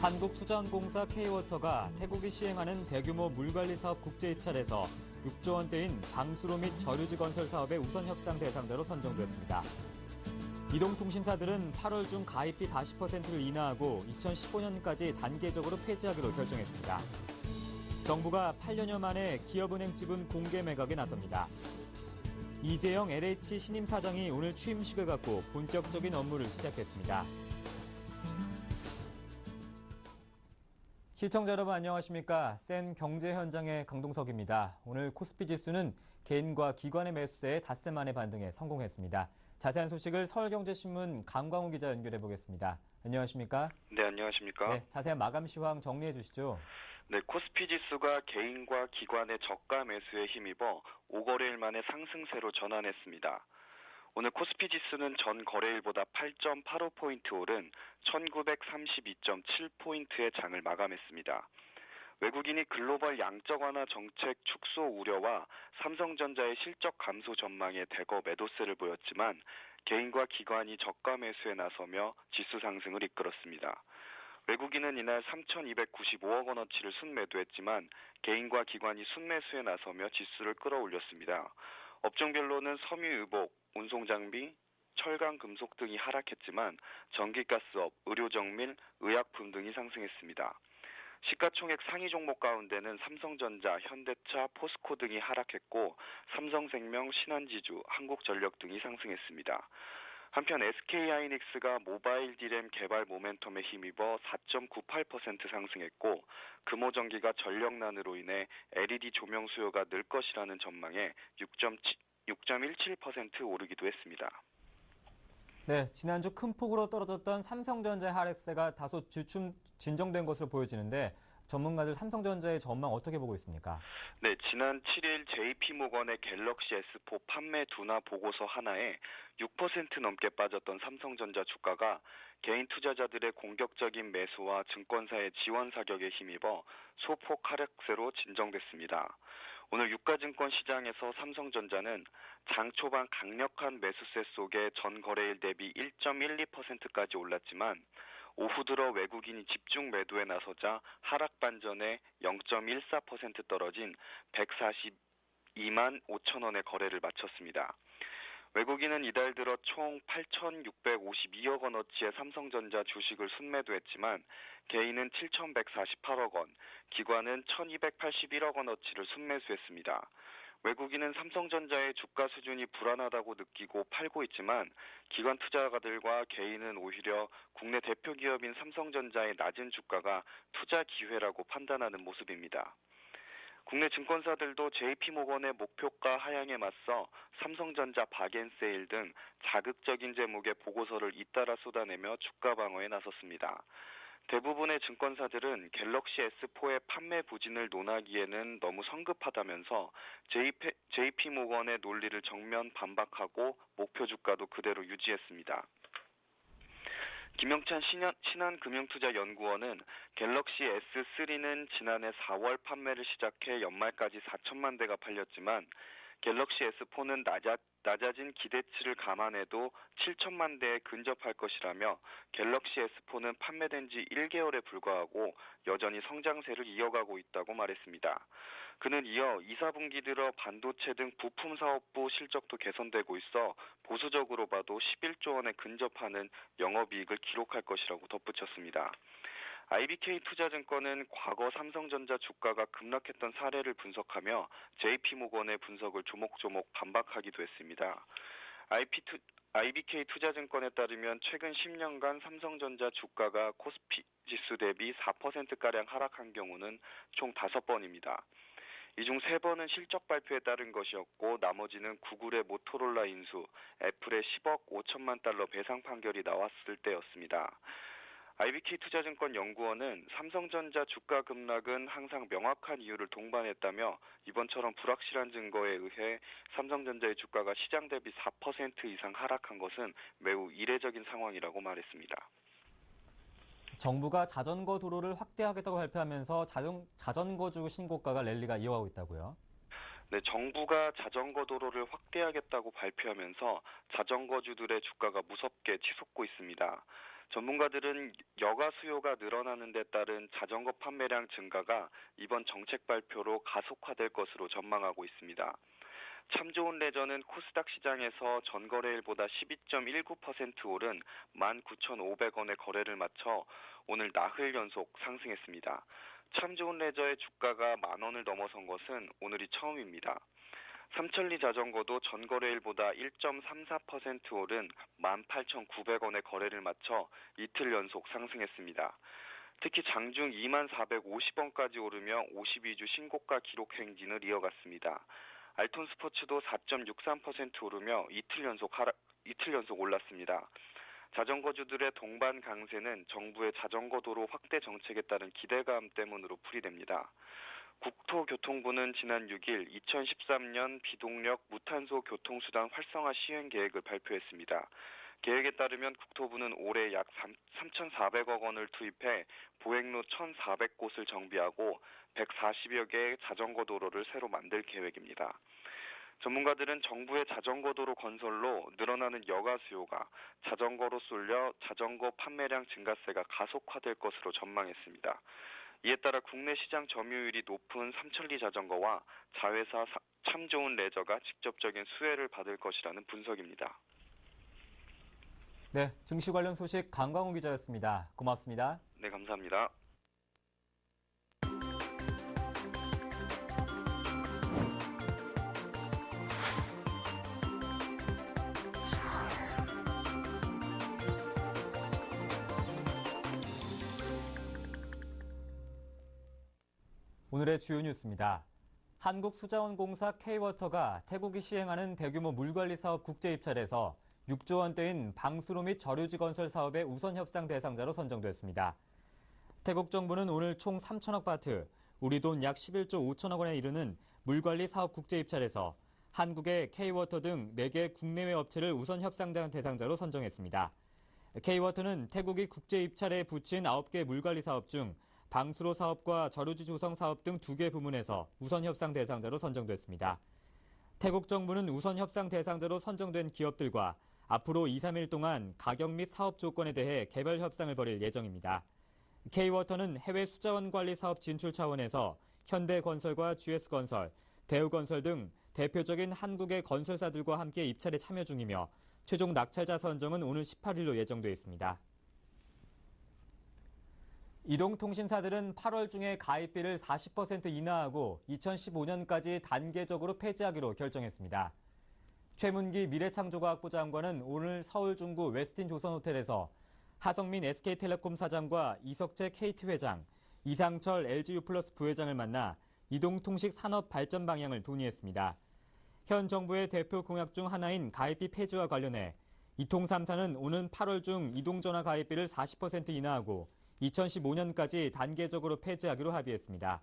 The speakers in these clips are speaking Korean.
한국수자원공사 K워터가 태국이 시행하는 대규모 물관리 사업 국제 입찰에서 6조 원대인 방수로 및 저류지 건설 사업의 우선 협상 대상자로 선정됐습니다. 이동통신사들은 8월 중 가입비 40%를 인하하고 2015년까지 단계적으로 폐지하기로 결정했습니다. 정부가 8년여 만에 기업은행 지분 공개 매각에 나섭니다. 이재영 LH 신임 사장이 오늘 취임식을 갖고 본격적인 업무를 시작했습니다. 시청자 여러분 안녕하십니까? 센 경제 현장의 강동석입니다. 오늘 코스피 지수는 개인과 기관의 매수세에 닷새 만에 반등에 성공했습니다. 자세한 소식을 서울경제신문 강광우 기자 연결해 보겠습니다. 안녕하십니까? 네, 안녕하십니까? 네, 자세한 마감 시황 정리해 주시죠. 네, 코스피 지수가 개인과 기관의 저가 매수에 힘입어 5거래일 만에 상승세로 전환했습니다. 오늘 코스피 지수는 전 거래일보다 8.85포인트 오른 1932.7포인트의 장을 마감했습니다. 외국인이 글로벌 양적 완화 정책 축소 우려와 삼성전자의 실적 감소 전망에 대거 매도세를 보였지만 개인과 기관이 저가 매수에 나서며 지수 상승을 이끌었습니다. 외국인은 이날 3,295억 원어치를 순매도했지만 개인과 기관이 순매수에 나서며 지수를 끌어올렸습니다. 업종별로는 섬유유복, 운송장비, 철강, 금속 등이 하락했지만 전기가스업, 의료정밀, 의약품 등이 상승했습니다. 시가총액 상위 종목 가운데는 삼성전자, 현대차, 포스코 등이 하락했고 삼성생명, 신한지주, 한국전력 등이 상승했습니다. 한편 SK하이닉스가 모바일 D램 개발 모멘텀에 힘입어 4.98% 상승했고 금호전기가 전력난으로 인해 LED 조명 수요가 늘 것이라는 전망에 6.17% 오르기도 했습니다. 네, 지난주 큰 폭으로 떨어졌던 삼성전자의 하락세가 다소 진정된 것으로 보여지는데 전문가들 삼성전자의 전망 어떻게 보고 있습니까? 네, 지난 7일 JP모건의 갤럭시 S4 판매 둔화 보고서 하나에 6% 넘게 빠졌던 삼성전자 주가가 개인 투자자들의 공격적인 매수와 증권사의 지원 사격에 힘입어 소폭 하락세로 진정됐습니다. 오늘 유가증권 시장에서 삼성전자는 장 초반 강력한 매수세 속에 전 거래일 대비 1.12%까지 올랐지만 오후 들어 외국인이 집중 매도에 나서자 하락 반전에 0.14% 떨어진 142만 5천 원의 거래를 마쳤습니다. 외국인은 이달 들어 총 8,652억 원어치의 삼성전자 주식을 순매도했지만 개인은 7,148억 원, 기관은 1,281억 원어치를 순매수했습니다. 외국인은 삼성전자의 주가 수준이 불안하다고 느끼고 팔고 있지만 기관 투자가들과 개인은 오히려 국내 대표 기업인 삼성전자의 낮은 주가가 투자 기회라고 판단하는 모습입니다. 국내 증권사들도 JP모건의 목표가 하향에 맞서 삼성전자 박앤세일 등 자극적인 제목의 보고서를 잇따라 쏟아내며 주가 방어에 나섰습니다. 대부분의 증권사들은 갤럭시 S4의 판매 부진을 논하기에는 너무 성급하다면서 JP모건의 논리를 정면 반박하고 목표 주가도 그대로 유지했습니다. 김영찬 신한금융투자연구원은 갤럭시 S3는 지난해 4월 판매를 시작해 연말까지 4천만 대가 팔렸지만 갤럭시 S4는 낮아진 기대치를 감안해도 7천만 대에 근접할 것이라며 갤럭시 S4는 판매된 지 1개월에 불과하고 여전히 성장세를 이어가고 있다고 말했습니다. 그는 이어 2, 4분기 들어 반도체 등 부품 사업부 실적도 개선되고 있어 보수적으로 봐도 11조 원에 근접하는 영업이익을 기록할 것이라고 덧붙였습니다. IBK투자증권은 과거 삼성전자 주가가 급락했던 사례를 분석하며 JP모건의 분석을 조목조목 반박하기도 했습니다. IBK투자증권에 따르면 최근 10년간 삼성전자 주가가 코스피 지수 대비 4%가량 하락한 경우는 총 5번입니다. 이 중 3번은 실적 발표에 따른 것이었고 나머지는 구글의 모토로라 인수, 애플의 10억 5천만 달러 배상 판결이 나왔을 때였습니다. IBK투자증권 연구원은 삼성전자 주가 급락은 항상 명확한 이유를 동반했다며 이번처럼 불확실한 증거에 의해 삼성전자의 주가가 시장 대비 4% 이상 하락한 것은 매우 이례적인 상황이라고 말했습니다. 정부가 자전거 도로를 확대하겠다고 발표하면서 자전거주 신고가가 랠리가 이어가고 있다고요? 네, 정부가 자전거 도로를 확대하겠다고 발표하면서 자전거주들의 주가가 무섭게 치솟고 있습니다. 전문가들은 여가 수요가 늘어나는 데 따른 자전거 판매량 증가가 이번 정책 발표로 가속화될 것으로 전망하고 있습니다. 참 좋은 레저는 코스닥 시장에서 전거래일보다 12.19% 오른 19,500원의 거래를 마쳐 오늘 나흘 연속 상승했습니다. 참 좋은 레저의 주가가 10,000원을 넘어선 것은 오늘이 처음입니다. 삼천리 자전거도 전거래일보다 1.34% 오른 18,900원의 거래를 마쳐 이틀 연속 상승했습니다. 특히 장중 2450원까지 오르며 52주 신고가 기록 행진을 이어갔습니다. 알톤 스포츠도 4.63% 오르며 이틀 연속 올랐습니다. 자전거주들의 동반 강세는 정부의 자전거 도로 확대 정책에 따른 기대감 때문으로 풀이됩니다. 국토교통부는 지난 6일 2013년 비동력 무탄소 교통수단 활성화 시행 계획을 발표했습니다. 계획에 따르면 국토부는 올해 약 3,400억 원을 투입해 보행로 1,400곳을 정비하고 140여 개의 자전거 도로를 새로 만들 계획입니다. 전문가들은 정부의 자전거 도로 건설로 늘어나는 여가 수요가 자전거로 쏠려 자전거 판매량 증가세가 가속화될 것으로 전망했습니다. 이에 따라 국내 시장 점유율이 높은 삼천리 자전거와 자회사 참 좋은 레저가 직접적인 수혜를 받을 것이라는 분석입니다. 네, 증시 관련 소식 강광우 기자였습니다. 고맙습니다. 네, 감사합니다. 오늘의 주요 뉴스입니다. 한국수자원공사 K-워터가 태국이 시행하는 대규모 물관리 사업 국제 입찰에서 6조 원대인 방수로 및 저류지 건설 사업의 우선 협상 대상자로 선정됐습니다. 태국 정부는 오늘 총 3천억 바트, 우리 돈 약 11조 5천억 원에 이르는 물관리 사업 국제 입찰에서 한국의 K-워터 등 4개 국내외 업체를 우선 협상 대상자로 선정했습니다. K-워터는 태국이 국제 입찰에 붙인 9개 물관리 사업 중 방수로 사업과 저류지 조성 사업 등 2개 부문에서 우선 협상 대상자로 선정됐습니다. 태국 정부는 우선 협상 대상자로 선정된 기업들과 앞으로 2, 3일 동안 가격 및 사업 조건에 대해 개별 협상을 벌일 예정입니다. K-워터는 해외 수자원 관리 사업 진출 차원에서 현대건설과 GS건설, 대우건설 등 대표적인 한국의 건설사들과 함께 입찰에 참여 중이며 최종 낙찰자 선정은 오늘 18일로 예정돼 있습니다. 이동통신사들은 8월 중에 가입비를 40% 인하하고 2015년까지 단계적으로 폐지하기로 결정했습니다. 최문기 미래창조과학부 장관은 오늘 서울 중구 웨스틴 조선호텔에서 하성민 SK텔레콤 사장과 이석채 KT 회장, 이상철 LG유플러스 부회장을 만나 이동통신 산업 발전 방향을 논의했습니다. 현 정부의 대표 공약 중 하나인 가입비 폐지와 관련해 이통 3사는 오는 8월 중 이동전화 가입비를 40% 인하하고 2015년까지 단계적으로 폐지하기로 합의했습니다.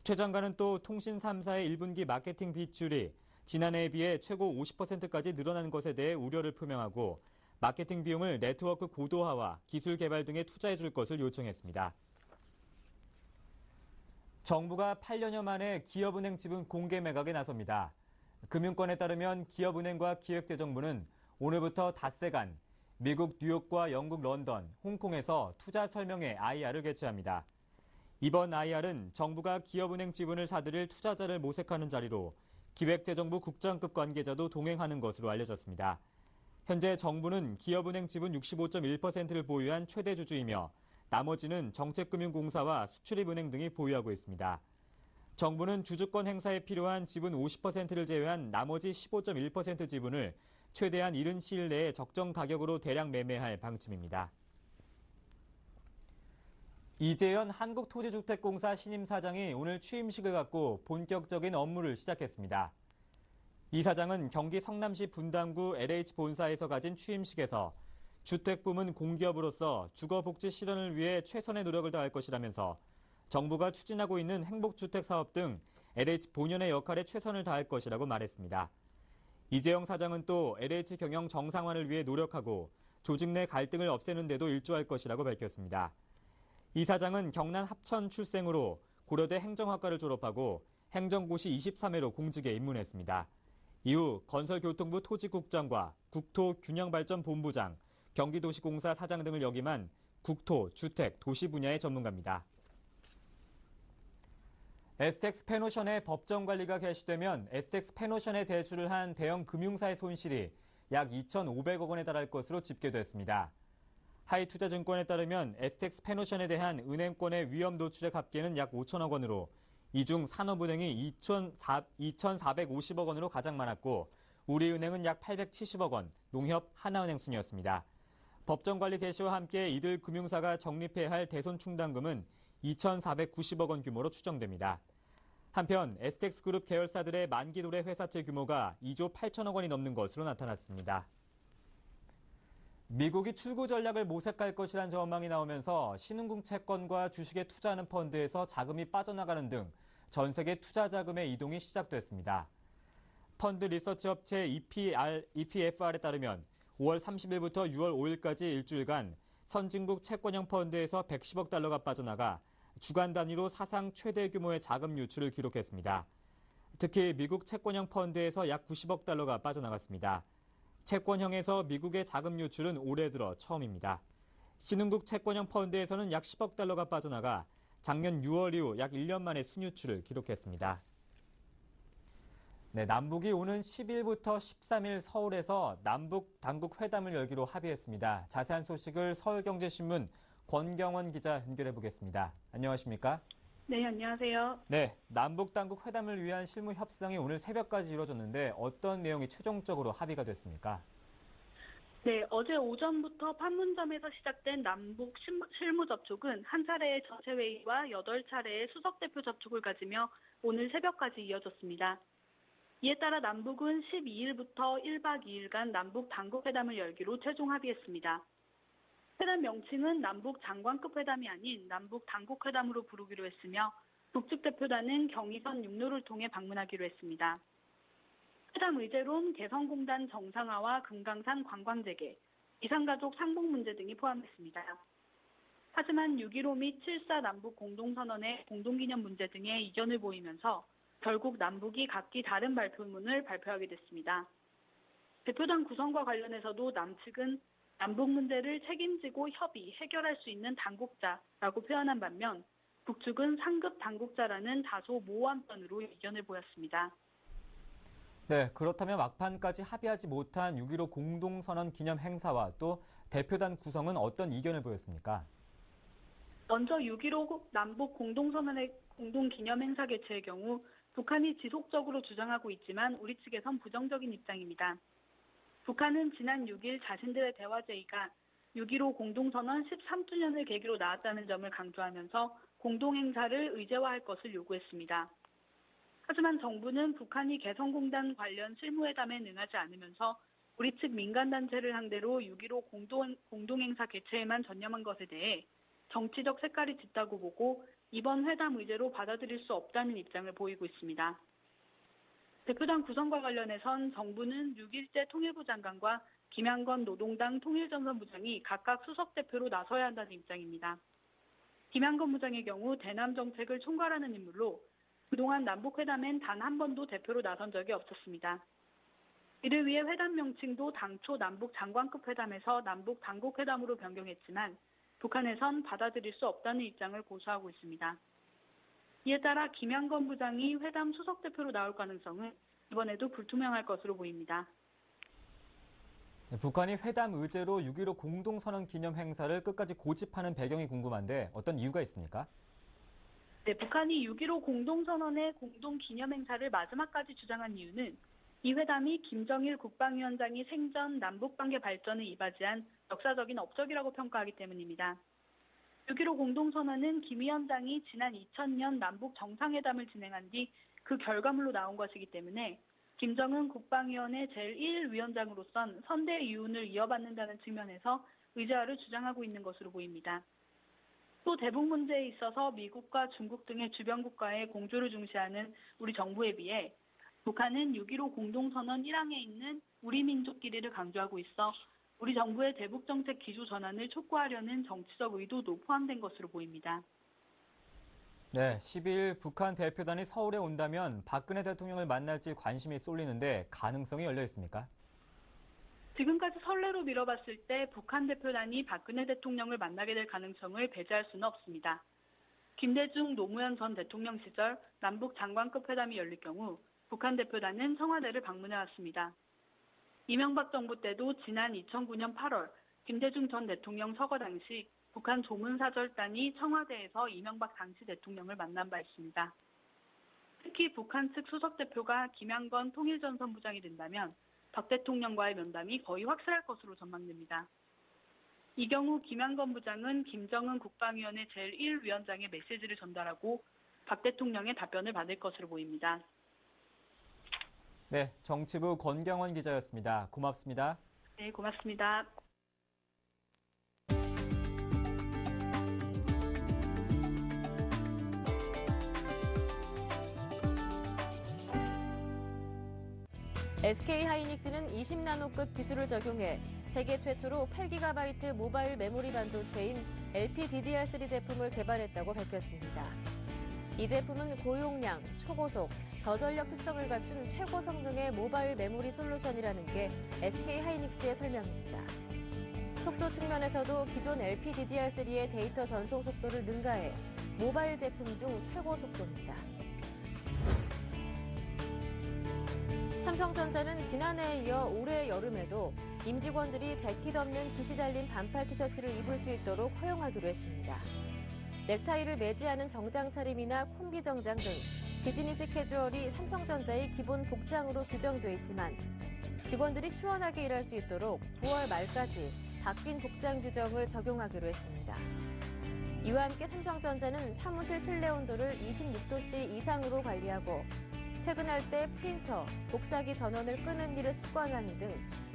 최 장관은 또 통신 3사의 1분기 마케팅 빗줄이 지난해에 비해 최고 50%까지 늘어난 것에 대해 우려를 표명하고 마케팅 비용을 네트워크 고도화와 기술 개발 등에 투자해 줄 것을 요청했습니다. 정부가 8년여 만에 기업은행 지분 공개 매각에 나섭니다. 금융권에 따르면 기업은행과 기획재정부는 오늘부터 닷새간 미국 뉴욕과 영국 런던, 홍콩에서 투자 설명회 IR을 개최합니다. 이번 IR은 정부가 기업은행 지분을 사들일 투자자를 모색하는 자리로 기획재정부 국장급 관계자도 동행하는 것으로 알려졌습니다. 현재 정부는 기업은행 지분 65.1%를 보유한 최대 주주이며 나머지는 정책금융공사와 수출입은행 등이 보유하고 있습니다. 정부는 주주권 행사에 필요한 지분 50%를 제외한 나머지 15.1% 지분을 최대한 이른 시일 내에 적정 가격으로 대량 매매할 방침입니다. 이재현 한국토지주택공사 신임 사장이 오늘 취임식을 갖고 본격적인 업무를 시작했습니다. 이 사장은 경기 성남시 분당구 LH 본사에서 가진 취임식에서 주택부문 공기업으로서 주거복지 실현을 위해 최선의 노력을 다할 것이라면서 정부가 추진하고 있는 행복주택 사업 등 LH 본연의 역할에 최선을 다할 것이라고 말했습니다. 이재영 사장은 또 LH 경영 정상화를 위해 노력하고 조직 내 갈등을 없애는 데도 일조할 것이라고 밝혔습니다. 이 사장은 경남 합천 출생으로 고려대 행정학과를 졸업하고 행정고시 23회로 공직에 입문했습니다. 이후 건설교통부 토지국장과 국토균형발전본부장, 경기도시공사 사장 등을 역임한 국토, 주택, 도시 분야의 전문가입니다. 에스텍스 페노션의 법정 관리가 개시되면 에스텍스 페노션에 대출을 한 대형 금융사의 손실이 약 2,500억 원에 달할 것으로 집계됐습니다. 하이투자증권에 따르면 에스텍스 페노션에 대한 은행권의 위험 노출의 합계는 약 5천억 원으로 이 중 산업은행이 2,450억 원으로 가장 많았고 우리은행은 약 870억 원, 농협, 하나은행 순이었습니다. 법정관리 개시와 함께 이들 금융사가 적립해야 할 대손 충당금은 2,490억 원 규모로 추정됩니다. 한편 에스텍스 그룹 계열사들의 만기 도래 회사채 규모가 2조 8천억 원이 넘는 것으로 나타났습니다. 미국이 출구 전략을 모색할 것이란 전망이 나오면서 신흥국 채권과 주식에 투자하는 펀드에서 자금이 빠져나가는 등 전 세계 투자 자금의 이동이 시작됐습니다. 펀드 리서치 업체 EPFR에 따르면 5월 30일부터 6월 5일까지 일주일간 선진국 채권형 펀드에서 110억 달러가 빠져나가 주간 단위로 사상 최대 규모의 자금 유출을 기록했습니다. 특히 미국 채권형 펀드에서 약 90억 달러가 빠져나갔습니다. 채권형에서 미국의 자금 유출은 올해 들어 처음입니다. 신흥국 채권형 펀드에서는 약 10억 달러가 빠져나가 작년 6월 이후 약 1년 만에 순유출을 기록했습니다. 네, 남북이 오는 10일부터 13일 서울에서 남북 당국 회담을 열기로 합의했습니다. 자세한 소식을 서울경제신문 권경원 기자 연결해 보겠습니다. 안녕하십니까? 네, 안녕하세요. 네, 남북 당국 회담을 위한 실무 협상이 오늘 새벽까지 이루어졌는데 어떤 내용이 최종적으로 합의가 됐습니까? 네, 어제 오전부터 판문점에서 시작된 남북 실무 접촉은 한 차례의 전체 회의와 8차례의 수석 대표 접촉을 가지며 오늘 새벽까지 이어졌습니다. 이에 따라 남북은 12일부터 1박 2일간 남북 당국 회담을 열기로 최종 합의했습니다. 회담 명칭은 남북 장관급 회담이 아닌 남북 당국 회담으로 부르기로 했으며 북측 대표단은 경의선 육로를 통해 방문하기로 했습니다. 회담 의제론 개성공단 정상화와 금강산 관광재개, 이산가족 상봉 문제 등이 포함했습니다. 하지만 6.15 및 7.4 남북 공동선언의 공동기념 문제 등에 이견을 보이면서 결국 남북이 각기 다른 발표문을 발표하게 됐습니다. 대표단 구성과 관련해서도 남측은 남북 문제를 책임지고 협의, 해결할 수 있는 당국자라고 표현한 반면 북측은 상급 당국자라는 다소 모호한 편으로 의견을 보였습니다. 네, 그렇다면 막판까지 합의하지 못한 6.15 공동선언 기념 행사와 또 대표단 구성은 어떤 이견을 보였습니까? 먼저 6.15 남북 공동선언의 공동기념 행사 개최의 경우 북한이 지속적으로 주장하고 있지만 우리 측에선 부정적인 입장입니다. 북한은 지난 6일 자신들의 대화 제의가 6.15 공동선언 13주년을 계기로 나왔다는 점을 강조하면서 공동행사를 의제화할 것을 요구했습니다. 하지만 정부는 북한이 개성공단 관련 실무회담에 응하지 않으면서 우리 측 민간단체를 상대로 6.15 공동행사 개최에만 전념한 것에 대해 정치적 색깔이 짙다고 보고 이번 회담 의제로 받아들일 수 없다는 입장을 보이고 있습니다. 대표단 구성과 관련해선 정부는 6일째 통일부 장관과 김양건 노동당 통일전선부장이 각각 수석대표로 나서야 한다는 입장입니다. 김양건 부장의 경우 대남 정책을 총괄하는 인물로 그동안 남북회담엔 단 한 번도 대표로 나선 적이 없었습니다. 이를 위해 회담 명칭도 당초 남북 장관급 회담에서 남북 당국 회담으로 변경했지만 북한에선 받아들일 수 없다는 입장을 고수하고 있습니다. 이에 따라 김양건 부장이 회담 수석대표로 나올 가능성은 이번에도 불투명할 것으로 보입니다. 북한이 회담 의제로 6.15 공동선언 기념 행사를 끝까지 고집하는 배경이 궁금한데 어떤 이유가 있습니까? 네, 북한이 6.15 공동선언의 공동기념행사를 마지막까지 주장한 이유는 이 회담이 김정일 국방위원장이 생전 남북관계 발전을 이바지한 역사적인 업적이라고 평가하기 때문입니다. 6.15 공동선언은 김 위원장이 지난 2000년 남북 정상회담을 진행한 뒤 그 결과물로 나온 것이기 때문에 김정은 국방위원회 제1위원장으로선 선대의 유운을 이어받는다는 측면에서 의제화를 주장하고 있는 것으로 보입니다. 또 대북 문제에 있어서 미국과 중국 등의 주변 국가의 공조를 중시하는 우리 정부에 비해 북한은 6.15 공동선언 1항에 있는 우리 민족끼리를 강조하고 있어 우리 정부의 대북정책 기조 전환을 촉구하려는 정치적 의도도 포함된 것으로 보입니다. 네, 10일 북한 대표단이 서울에 온다면 박근혜 대통령을 만날지 관심이 쏠리는데 가능성이 열려 있습니까? 지금까지 선례로 미뤄봤을 때 북한 대표단이 박근혜 대통령을 만나게 될 가능성을 배제할 수는 없습니다. 김대중, 노무현 전 대통령 시절 남북 장관급 회담이 열릴 경우 북한 대표단은 청와대를 방문해 왔습니다. 이명박 정부 때도 지난 2009년 8월 김대중 전 대통령 서거 당시 북한 조문사절단이 청와대에서 이명박 당시 대통령을 만난 바 있습니다. 특히 북한 측 수석대표가 김양건 통일전선부장이 된다면 박 대통령과의 면담이 거의 확실할 것으로 전망됩니다. 이 경우 김양건 부장은 김정은 국방위원회 제1위원장의 메시지를 전달하고 박 대통령의 답변을 받을 것으로 보입니다. 네, 정치부 권경원 기자였습니다. 고맙습니다. 네, 고맙습니다. SK하이닉스는 20나노급 기술을 적용해 세계 최초로 8GB 모바일 메모리 반도체인 LPDDR3 제품을 개발했다고 밝혔습니다. 이 제품은 고용량, 초고속, 저전력 특성을 갖춘 최고 성능의 모바일 메모리 솔루션이라는 게 SK하이닉스의 설명입니다. 속도 측면에서도 기존 LPDDR3의 데이터 전송 속도를 능가해 모바일 제품 중 최고 속도입니다. 삼성전자는 지난해에 이어 올해 여름에도 임직원들이 재킷 없는 깃이 달린 반팔 티셔츠를 입을 수 있도록 허용하기로 했습니다. 넥타이를 매지 않은 정장 차림이나 콤비 정장 등 비즈니스 캐주얼이 삼성전자의 기본 복장으로 규정돼 있지만 직원들이 시원하게 일할 수 있도록 9월 말까지 바뀐 복장 규정을 적용하기로 했습니다. 이와 함께 삼성전자는 사무실 실내 온도를 26도씨 이상으로 관리하고 퇴근할 때 프린터, 복사기 전원을 끄는 일을 습관하는 등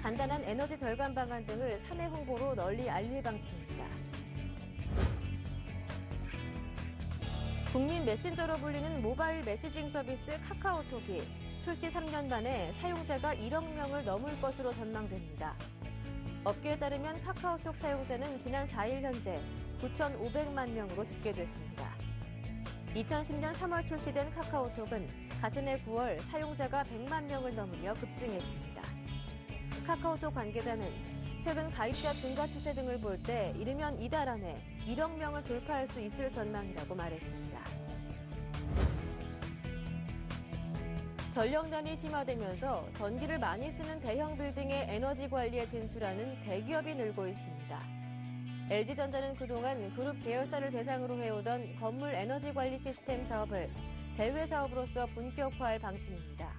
간단한 에너지 절감 방안 등을 사내 홍보로 널리 알릴 방침입니다. 국민 메신저로 불리는 모바일 메시징 서비스 카카오톡이 출시 3년 만에 사용자가 1억 명을 넘을 것으로 전망됩니다. 업계에 따르면 카카오톡 사용자는 지난 4일 현재 9,500만 명으로 집계됐습니다. 2010년 3월 출시된 카카오톡은 같은 해 9월 사용자가 100만 명을 넘으며 급증했습니다. 카카오톡 관계자는 최근 가입자 증가 추세 등을 볼 때 이르면 이달 안에 1억 명을 돌파할 수 있을 전망이라고 말했습니다. 전력난이 심화되면서 전기를 많이 쓰는 대형 빌딩의 에너지 관리에 진출하는 대기업이 늘고 있습니다. LG전자는 그동안 그룹 계열사를 대상으로 해오던 건물 에너지 관리 시스템 사업을 대외 사업으로서 본격화할 방침입니다.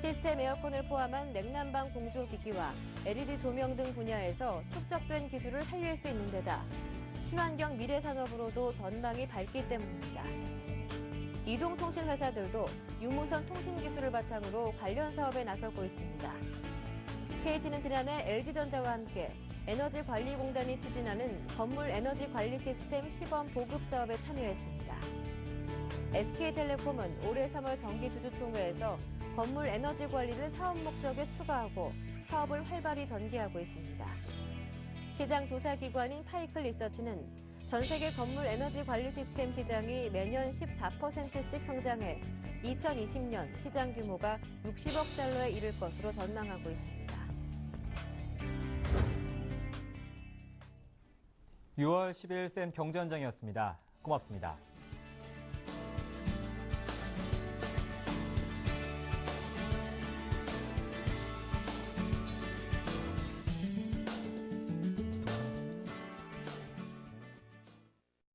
시스템 에어컨을 포함한 냉난방 공조 기기와 LED 조명 등 분야에서 축적된 기술을 살릴 수 있는 데다 친환경 미래 산업으로도 전망이 밝기 때문입니다. 이동통신 회사들도 유무선 통신 기술을 바탕으로 관련 사업에 나서고 있습니다. KT는 지난해 LG전자와 함께 에너지관리공단이 추진하는 건물 에너지 관리 시스템 시범 보급 사업에 참여했습니다. SK텔레콤은 올해 3월 정기주주총회에서 건물 에너지 관리를 사업 목적에 추가하고 사업을 활발히 전개하고 있습니다. 시장 조사기관인 파이클 리서치는 전 세계 건물 에너지 관리 시스템 시장이 매년 14%씩 성장해 2020년 시장 규모가 60억 달러에 이를 것으로 전망하고 있습니다. 6월 10일 센 경제 현장이었습니다. 고맙습니다.